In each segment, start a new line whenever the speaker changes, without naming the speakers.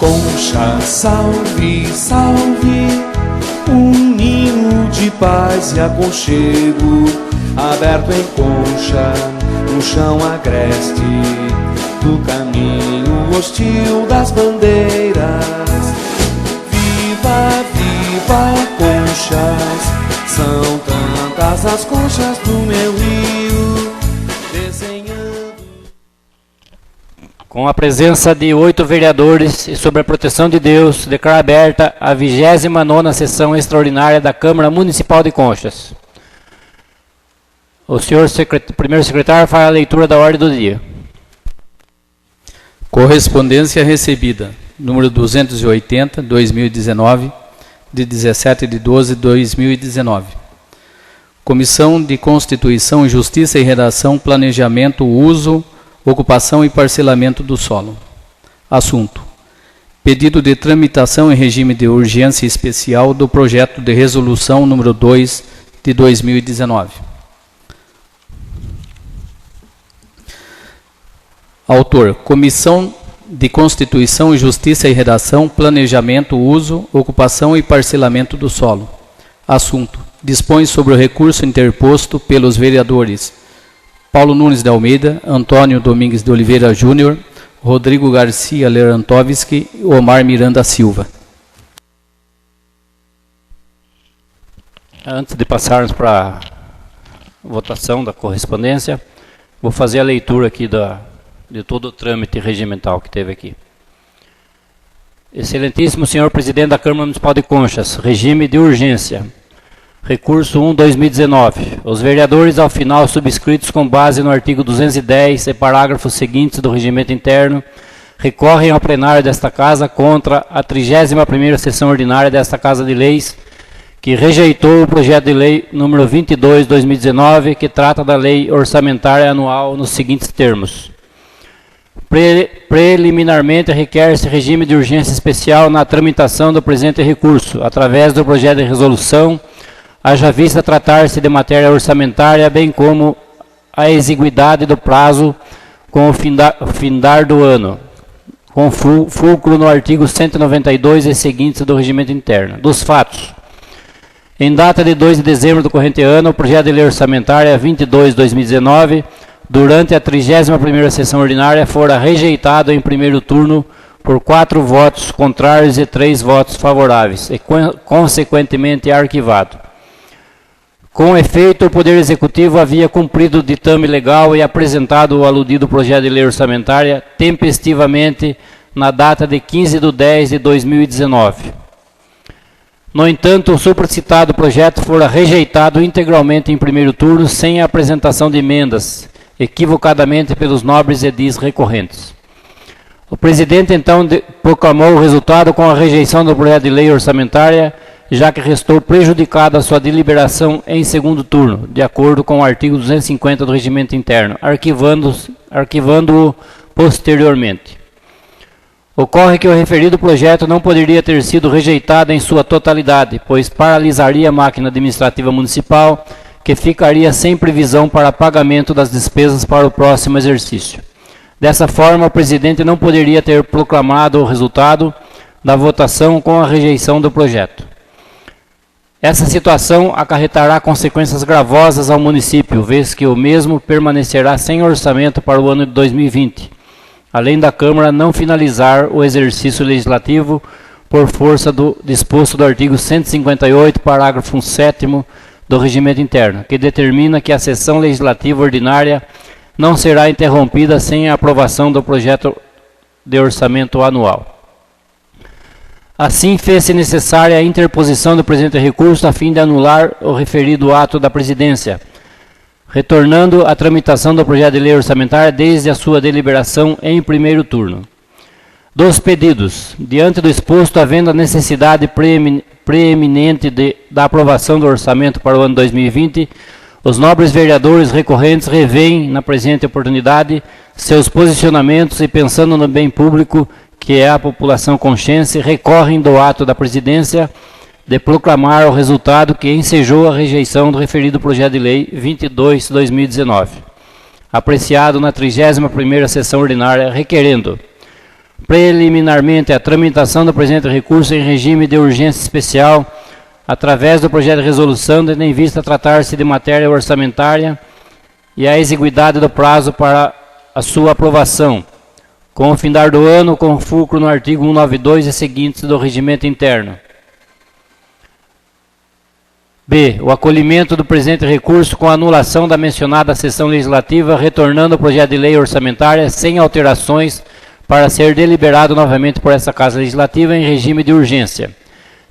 Concha, salve, salve, um ninho de paz e aconchego, aberto em Concha, no chão agreste do caminho hostil das bandeiras. Viva, viva, conchas, são tantas as conchas do meu rio, desenhando.
Com a presença de 8 vereadores e sob a proteção de Deus, declaro aberta a 29ª sessão extraordinária da Câmara Municipal de Conchas. O senhor primeiro secretário faz a leitura da ordem do dia.
Correspondência recebida, número 280, 2019, de 17/12/2019. Comissão de Constituição, Justiça e Redação, Planejamento, Uso, Ocupação e Parcelamento do Solo. Assunto: pedido de tramitação em regime de urgência especial do projeto de resolução número 2 de 2019. Autor: Comissão de Constituição, Justiça e Redação, Planejamento, Uso, Ocupação e Parcelamento do Solo. Assunto: dispõe sobre o recurso interposto pelos vereadores Paulo Nunes de Almeida, Antônio Domingues de Oliveira Júnior, Rodrigo Garcia Lerantovski e Omar Miranda Silva.
Antes de passarmos para a votação da correspondência, vou fazer a leitura aqui de todo o trâmite regimental que teve aqui. Excelentíssimo senhor presidente da Câmara Municipal de Conchas, regime de urgência. Recurso 1/2019. Os vereadores, ao final, subscritos com base no artigo 210 e parágrafos seguintes do regimento interno, recorrem ao plenário desta Casa contra a 31ª sessão ordinária desta Casa de Leis, que rejeitou o projeto de lei número 22/2019, que trata da lei orçamentária anual nos seguintes termos. Preliminarmente, requer-se regime de urgência especial na tramitação do presente recurso, através do projeto de resolução, haja vista tratar-se de matéria orçamentária, bem como a exiguidade do prazo com o findar do ano, com fulcro no artigo 192 e seguintes do regimento interno. Dos fatos: em data de 2 de dezembro do corrente ano, o projeto de lei orçamentária 22/2019, durante a 31ª sessão ordinária, fora rejeitado em primeiro turno por 4 votos contrários e 3 votos favoráveis, e consequentemente arquivado. Com efeito, o Poder Executivo havia cumprido o ditame legal e apresentado o aludido projeto de lei orçamentária tempestivamente na data de 15/10/2019. No entanto, o supracitado projeto fora rejeitado integralmente em primeiro turno, sem a apresentação de emendas, equivocadamente pelos nobres edis recorrentes. O presidente, então, proclamou o resultado com a rejeição do projeto de lei orçamentária, já que restou prejudicada a sua deliberação em segundo turno, de acordo com o artigo 250 do regimento interno, arquivando-o posteriormente. Ocorre que o referido projeto não poderia ter sido rejeitado em sua totalidade, pois paralisaria a máquina administrativa municipal, que ficaria sem previsão para pagamento das despesas para o próximo exercício. Dessa forma, o presidente não poderia ter proclamado o resultado da votação com a rejeição do projeto. Essa situação acarretará consequências gravosas ao município, vez que o mesmo permanecerá sem orçamento para o ano de 2020, além da Câmara não finalizar o exercício legislativo por força do disposto do artigo 158, parágrafo 7º do regimento interno, que determina que a sessão legislativa ordinária não será interrompida sem a aprovação do projeto de orçamento anual. Assim, fez-se necessária a interposição do presente recurso a fim de anular o referido ato da presidência, retornando à tramitação do projeto de lei orçamentária desde a sua deliberação em primeiro turno. Dos pedidos, diante do exposto, havendo a necessidade preeminente da aprovação do orçamento para o ano 2020, os nobres vereadores recorrentes revêem, na presente oportunidade, seus posicionamentos e, pensando no bem público, que é a população consciente, recorrem do ato da presidência de proclamar o resultado que ensejou a rejeição do referido projeto de lei 22/2019, apreciado na 31ª sessão ordinária, requerendo: preliminarmente a tramitação do presente recurso em regime de urgência especial, através do projeto de resolução, tendo em vista tratar-se de matéria orçamentária e a exiguidade do prazo para a sua aprovação, com o findar do ano, com fulcro no artigo 192 e seguintes do regimento interno. B. O acolhimento do presente recurso com a anulação da mencionada sessão legislativa, retornando o projeto de lei orçamentária sem alterações para ser deliberado novamente por essa Casa Legislativa em regime de urgência,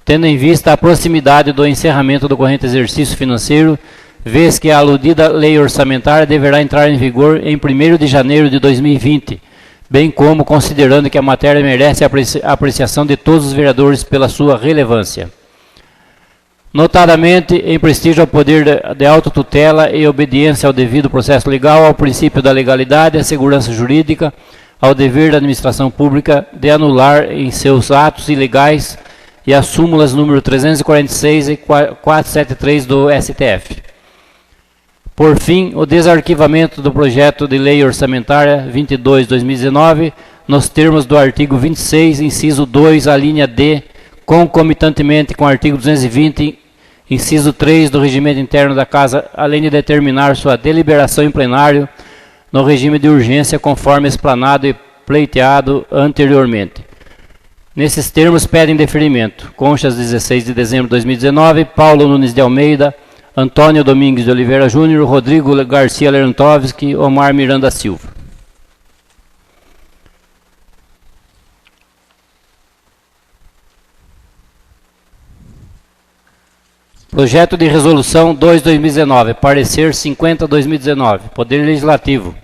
tendo em vista a proximidade do encerramento do corrente exercício financeiro, vez que a aludida lei orçamentária deverá entrar em vigor em 1º de janeiro de 2020, bem como considerando que a matéria merece a apreciação de todos os vereadores pela sua relevância. Notadamente, em prestígio ao poder de autotutela e obediência ao devido processo legal, ao princípio da legalidade, à segurança jurídica, ao dever da administração pública de anular em seus atos ilegais e as súmulas número 346 e 473 do STF. Por fim, o desarquivamento do projeto de lei orçamentária 22/2019, nos termos do artigo 26, inciso 2, a linha D, concomitantemente com o artigo 220, inciso 3 do regimento interno da Casa, além de determinar sua deliberação em plenário no regime de urgência, conforme explanado e pleiteado anteriormente. Nesses termos, pedem deferimento: Conchas, 16 de dezembro de 2019, Paulo Nunes de Almeida, Antônio Domingues de Oliveira Júnior, Rodrigo Garcia Lerantovski, Omar Miranda Silva. Projeto de Resolução 2/2019, parecer 50/2019, Poder Legislativo.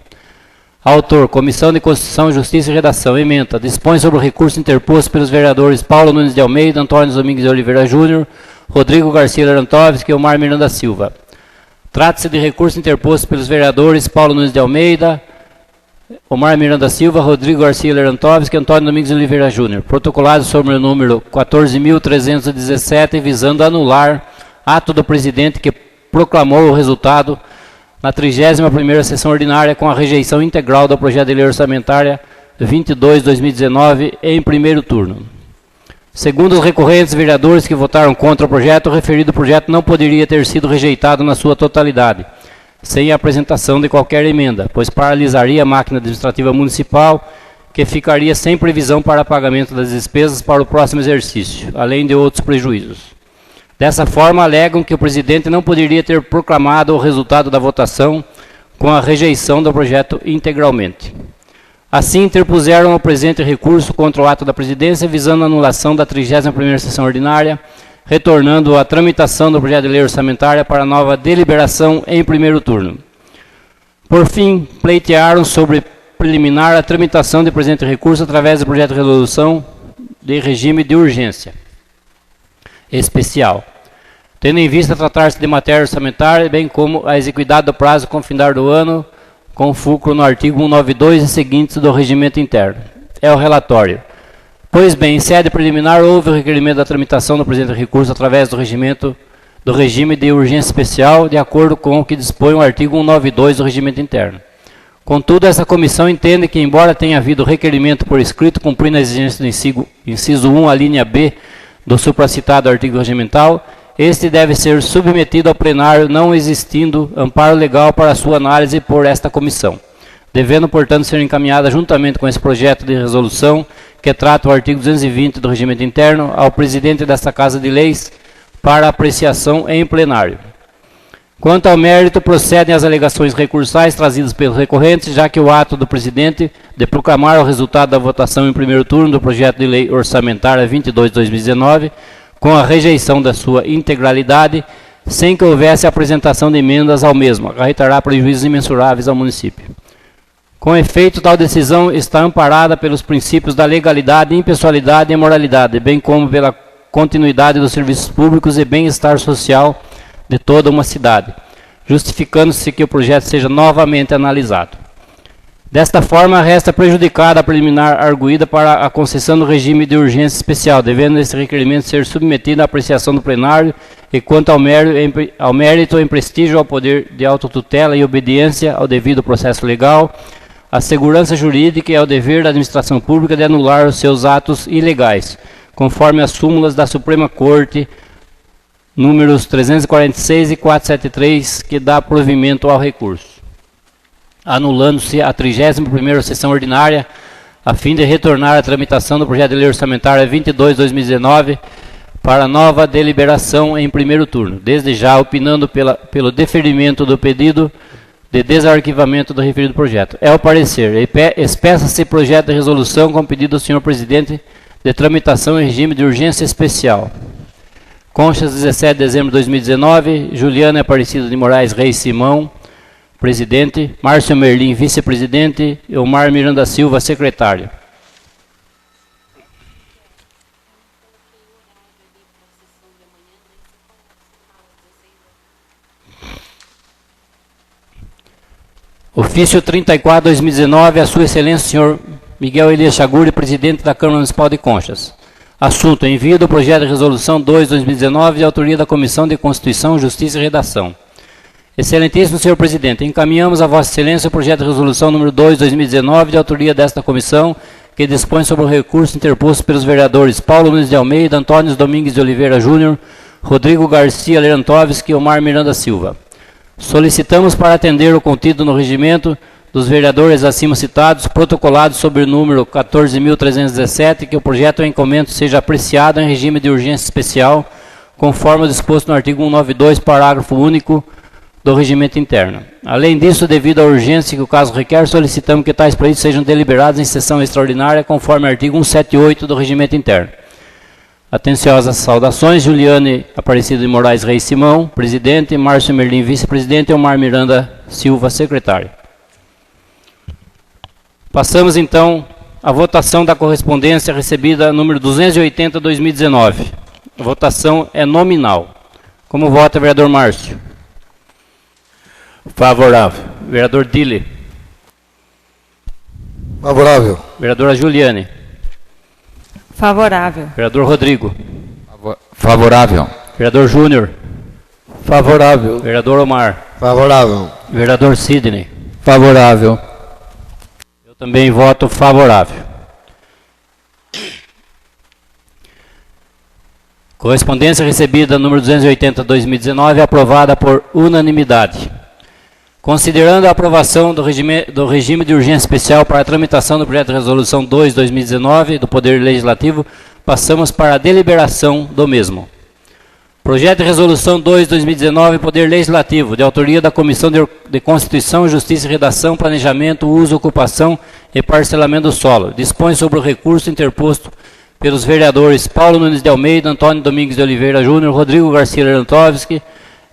Autor: Comissão de Constituição, Justiça e Redação. Ementa: dispõe sobre o recurso interposto pelos vereadores Paulo Nunes de Almeida, Antônio Domingues de Oliveira Júnior, Rodrigo Garcia Lerantovski e Omar Miranda Silva. Trata-se de recurso interposto pelos vereadores Paulo Nunes de Almeida, Omar Miranda Silva, Rodrigo Garcia Lerantovski e Antônio Domingues de Oliveira Júnior, protocolado sobre o número 14.317, visando anular ato do presidente que proclamou o resultado na 31ª sessão ordinária com a rejeição integral do projeto de lei orçamentária 22/2019 em primeiro turno. Segundo os recorrentes vereadores que votaram contra o projeto, o referido projeto não poderia ter sido rejeitado na sua totalidade, sem a apresentação de qualquer emenda, pois paralisaria a máquina administrativa municipal, que ficaria sem previsão para pagamento das despesas para o próximo exercício, além de outros prejuízos. Dessa forma, alegam que o presidente não poderia ter proclamado o resultado da votação com a rejeição do projeto integralmente. Assim, interpuseram o presente recurso contra o ato da presidência, visando a anulação da 31ª sessão ordinária, retornando a tramitação do projeto de lei orçamentária para nova deliberação em primeiro turno. Por fim, pleitearam sobre preliminar a tramitação do presente recurso através do projeto de resolução de regime de urgência especial, tendo em vista tratar-se de matéria orçamentária, bem como a exiguidade do prazo com findar do ano, com fulcro no artigo 192 e seguintes do regimento interno. É o relatório. Pois bem, em sede preliminar, houve o requerimento da tramitação do presente recurso através do regime de urgência especial, de acordo com o que dispõe o artigo 192 do regimento interno. Contudo, essa comissão entende que, embora tenha havido requerimento por escrito, cumprindo a exigência do inciso 1, a linha B, do supracitado artigo regimental, este deve ser submetido ao plenário, não existindo amparo legal para sua análise por esta comissão, devendo, portanto, ser encaminhada juntamente com esse projeto de resolução, que trata o artigo 220 do regimento interno, ao presidente desta Casa de Leis para apreciação em plenário. Quanto ao mérito, procedem as alegações recursais trazidas pelos recorrentes, já que o ato do presidente de proclamar o resultado da votação em primeiro turno do projeto de lei orçamentária 22/2019, com a rejeição da sua integralidade, sem que houvesse apresentação de emendas ao mesmo, acarretará prejuízos imensuráveis ao município. Com efeito, tal decisão está amparada pelos princípios da legalidade, impessoalidade e moralidade, bem como pela continuidade dos serviços públicos e bem-estar social de toda uma cidade, justificando-se que o projeto seja novamente analisado. Desta forma, resta prejudicada a preliminar arguída para a concessão do regime de urgência especial, devendo esse requerimento ser submetido à apreciação do plenário, e quanto ao mérito em prestígio ao poder de autotutela e obediência ao devido processo legal, A segurança jurídica e ao dever da administração pública de anular os seus atos ilegais, conforme as súmulas da Suprema Corte, números 346 e 473, que dá provimento ao recurso. Anulando-se a 31ª sessão ordinária, a fim de retornar à tramitação do projeto de lei orçamentária 22/2019 para nova deliberação em primeiro turno, desde já opinando pelo deferimento do pedido de desarquivamento do referido projeto. É o parecer. Expeça-se projeto de resolução com pedido do senhor presidente de tramitação em regime de urgência especial. Conchas, 17 de dezembro de 2019, Juliana Aparecida de Moraes Reis Simão, presidente, Márcio Merlim, vice-presidente, e Omar Miranda Silva, secretário. Ofício 34/2019, a Sua Excelência, senhor Miguel Elias Chaguri, presidente da Câmara Municipal de Conchas. Assunto: envio do projeto de resolução 2/2019, de autoria da Comissão de Constituição, Justiça e Redação. Excelentíssimo senhor presidente, encaminhamos a Vossa Excelência o projeto de resolução número 2/2019, de autoria desta comissão, que dispõe sobre o recurso interposto pelos vereadores Paulo Nunes de Almeida, Antônio Domingues de Oliveira Júnior, Rodrigo Garcia Lerantovski e Omar Miranda Silva. Solicitamos para atender o contido no regimento dos vereadores acima citados, protocolado sob o número 14.317, que o projeto em comento seja apreciado em regime de urgência especial, conforme o disposto no artigo 192, parágrafo único do regimento interno. Além disso, devido à urgência que o caso requer, solicitamos que tais pleitos sejam deliberados em sessão extraordinária, conforme o artigo 178 do regimento interno. Atenciosas saudações, Juliane Aparecida de Moraes Reis Simão, presidente, Márcio Merlim, vice-presidente, e Omar Miranda Silva, secretário. Passamos, então, à votação da correspondência recebida número 280/2019. A votação é nominal. Como vota, vereador Márcio?
Favorável.
Vereador Dile?
Favorável.
Vereadora Juliane?
Favorável.
Vereador Rodrigo?
Favorável.
Vereador Júnior?
Favorável.
Vereador Omar?
Favorável.
Vereador Sidney?
Favorável.
Eu também voto favorável. Correspondência recebida número 280/2019, aprovada por unanimidade. Considerando a aprovação do regime de urgência especial para a tramitação do projeto de resolução 2/2019 do Poder Legislativo, passamos para a deliberação do mesmo. Projeto de resolução 2/2019, Poder Legislativo, de autoria da Comissão de Constituição, Justiça e Redação, Planejamento, Uso, Ocupação e Parcelamento do Solo. Dispõe sobre o recurso interposto pelos vereadores Paulo Nunes de Almeida, Antônio Domingues de Oliveira Júnior, Rodrigo Garcia Lerantovski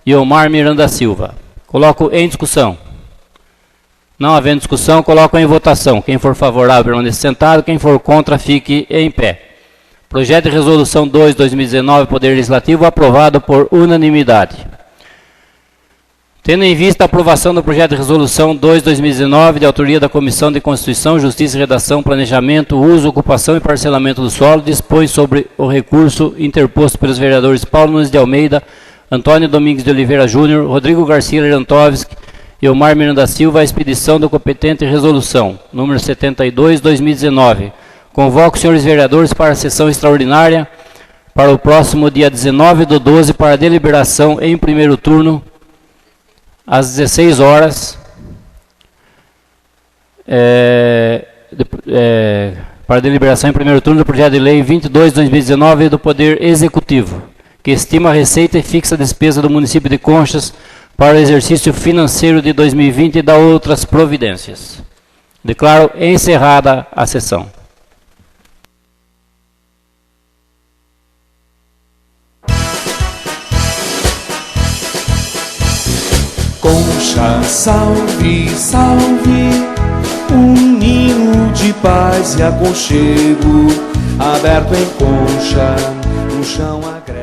e Omar Miranda Silva. Coloco em discussão. Não havendo discussão, coloco em votação. Quem for favorável, permaneça sentado. Quem for contra, fique em pé. Projeto de resolução 2/2019, Poder Legislativo, aprovado por unanimidade. Tendo em vista a aprovação do projeto de resolução 2/2019, de autoria da Comissão de Constituição, Justiça e Redação, Planejamento, Uso, Ocupação e Parcelamento do Solo, dispõe sobre o recurso interposto pelos vereadores Paulo Nunes de Almeida, Antônio Domingues de Oliveira Júnior, Rodrigo Garcia Lerantovski e Omar Miranda Silva, a expedição do competente resolução, número 72/2019. Convoco os senhores vereadores para a sessão extraordinária para o próximo dia 19/12 para deliberação em primeiro turno, às 16 horas, para deliberação em primeiro turno do projeto de lei 22/2019 do Poder Executivo, que estima a receita e fixa a despesa do município de Conchas para o exercício financeiro de 2020 e dá outras providências. Declaro encerrada a sessão.
Concha, salve, salve, um ninho de paz e aconchego, aberto em Concha, no chão agreste.